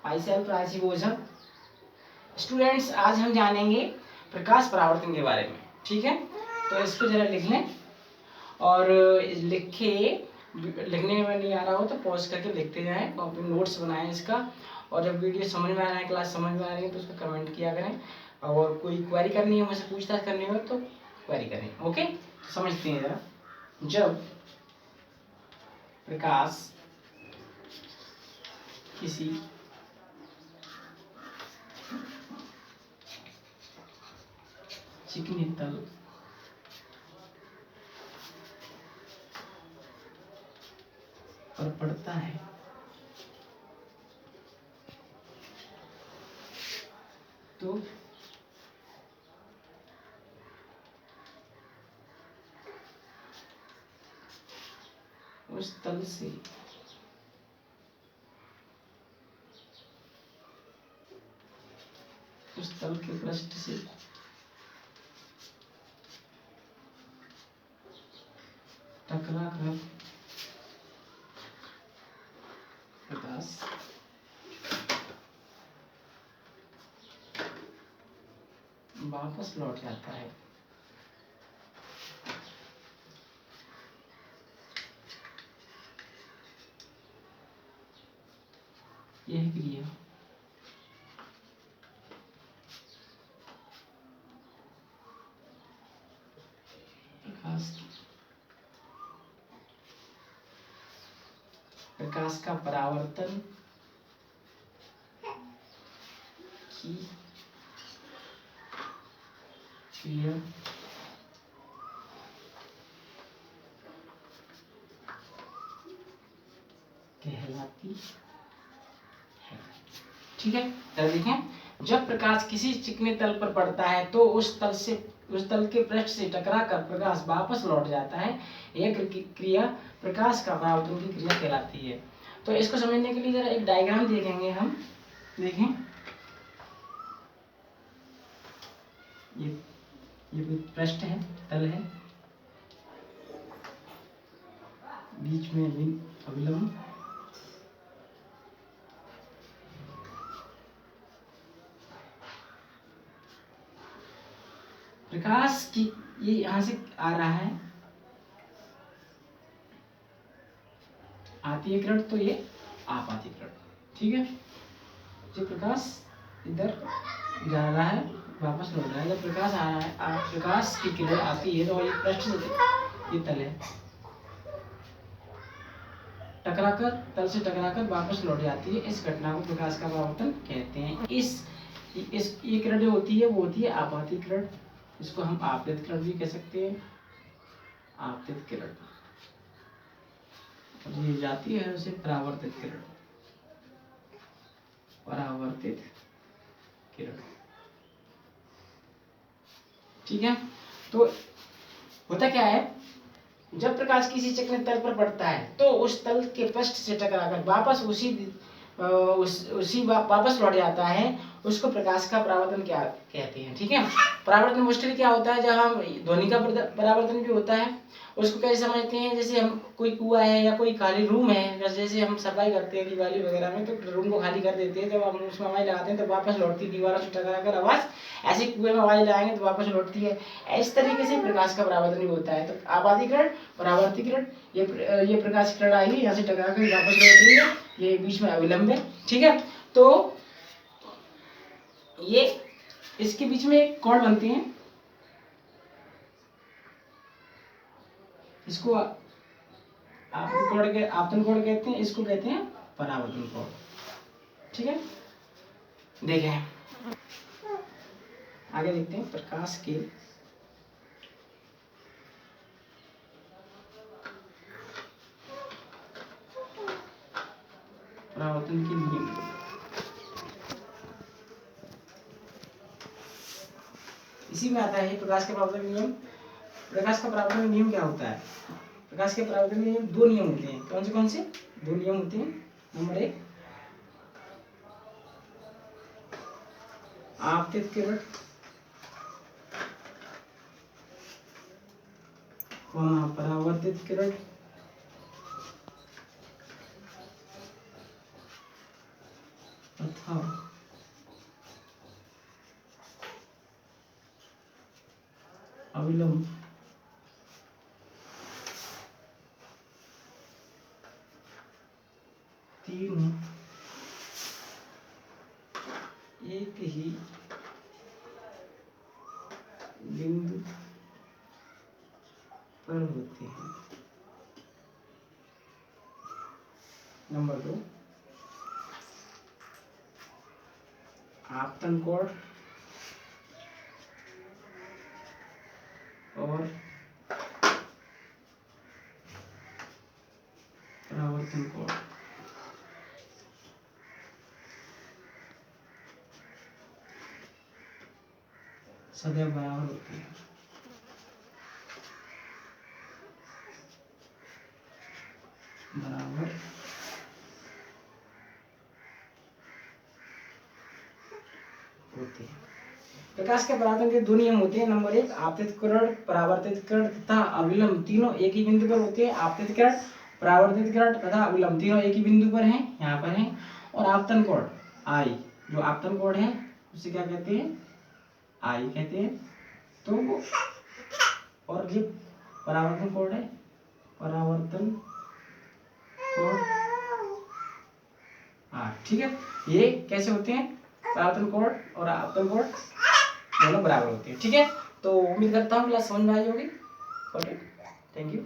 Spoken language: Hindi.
माई सेल्फ राशि भोजन। स्टूडेंट्स, आज हम जानेंगे प्रकाश परावर्तन के बारे में। ठीक है, तो इसको जरा लिख लें और लिखने में नहीं आ रहा हो तो पॉज करके लिखते जाएं, कॉपी नोट्स बनाएं इसका। और जब वीडियो समझ में आ रहा है, क्लास समझ में आ रही है तो उसका कमेंट किया करें। और कोई क्वेरी करनी है, मुझसे पूछताछ करनी हो तो क्वेरी करें। ओके, समझते हैं जरा। जब प्रकाश किसी चिकनी तल पर पड़ता है तो उस तल से उस तल के पृष्ठ से टकरा कर प्रकाश वापस लौट जाता है। यह क्रिया प्रकाश का परावर्तन की क्रिया कहलाती है। ठीक है, तो देखें, जब प्रकाश किसी चिकने तल पर पड़ता है तो उस तल के पृष्ठ से टकराकर प्रकाश वापस लौट जाता है। यह क्रिया प्रकाश का परावर्तन की क्रिया कहलाती है। तो इसको समझने के लिए जरा एक डायग्राम देखेंगे हम। देखें, ये पृष्ठ है, तल है, बीच में अभिलंब, प्रकाश की ये यहां से आ रहा है आती किरण, तो ये आपाती किरण। ठीक है, जब प्रकाश इधर जा रहा है वापस लौट रहा है, जब प्रकाश आ रहा है प्रकाश की किरण आती है तो ये पृष्ठ से ये तल है, तल से टकराकर वापस लौट जाती है। इस घटना को प्रकाश का परावर्तन कहते हैं। इस ये किरण जो होती है वो होती है आपाती किरण। इसको हम आपतित किरण भी कह सकते हैं, आपतित किरण। और ये जाती है उसे परावर्तित किरण, परावर्तित किरण। ठीक है, तो होता क्या है, जब प्रकाश किसी चिकने तल पर पड़ता है तो उस तल के पृष्ठ से टकराकर वापस वापस लौट जाता है। उसको प्रकाश का परावर्तन क्या कहते हैं। ठीक है, परावर्तन मोस्टली क्या होता है, जब हम ध्वनि का परावर्तन भी होता है। उसको कैसे समझते हैं, जैसे हम कोई कुआं है या कोई खाली रूम है, जैसे हम सफाई करते हैं दिवाली वगैरह में, तो रूम को खाली कर देते हैं, जब हम उसमें आवाज लगाते हैं तो वापस लौटती है, दीवारों से टकराकर आवाज। ऐसे कुएं में आवाज लगाएंगे तो वापस लौटती है। इस तरीके से प्रकाश का परावर्तन भी होता है। तो आपातिकरण, परावर्तिकरण, ये प्रकाश किरण आई यहाँ से टकराकर वापस लौट रही है, ये बीच में अविलंब है। ठीक है, तो ये इसके बीच में एक कोण बनते हैं, इसको आपतन कोण कहते हैं, इसको कहते हैं परावर्तन कोण। ठीक है, देखें आगे देखते हैं प्रकाश के परावर्तन के नियम। इसी में आता है प्रकाश के परावर्तन नियम। प्रकाश का परावर्तन नियम क्या होता है, प्रकाश के परावर्तन नियम दो नियम होते हैं। कौन से दो नियम होते हैं। नंबर एक, आपतित किरण परावर्तित किरण। तथा अविलंब तीनों एक ही बिंदु पर होते हैं। नंबर 2, आपतन कोण और परावर्तन कोण सदैव बराबर होते हैं। बराबर होते हैं। प्रकाश के परावर्तन के 2 नियम होते हैं। नंबर 1, आपतित किरण, परावर्तित किरण तथा अविलंब तीनों एक ही बिंदु पर होते हैं। आपतित किरण, परावर्तित किरण तथा अविलंब तीनों एक ही बिंदु पर हैं, यहाँ पर हैं। और आपतन कोण आई, जो आपतन कोण है उसे क्या कहते हैं? आई कहते हैं। तो और जो परावर्तन कोण है, परावर्तन कोण आर। ठीक है, ये कैसे होते हैं? परावर्तन कोण और आपतन कोण दोनों बराबर होते हैं। ठीक है, तो उम्मीद करता हूँ क्लास समझ में आई होगी। Okay, thank you.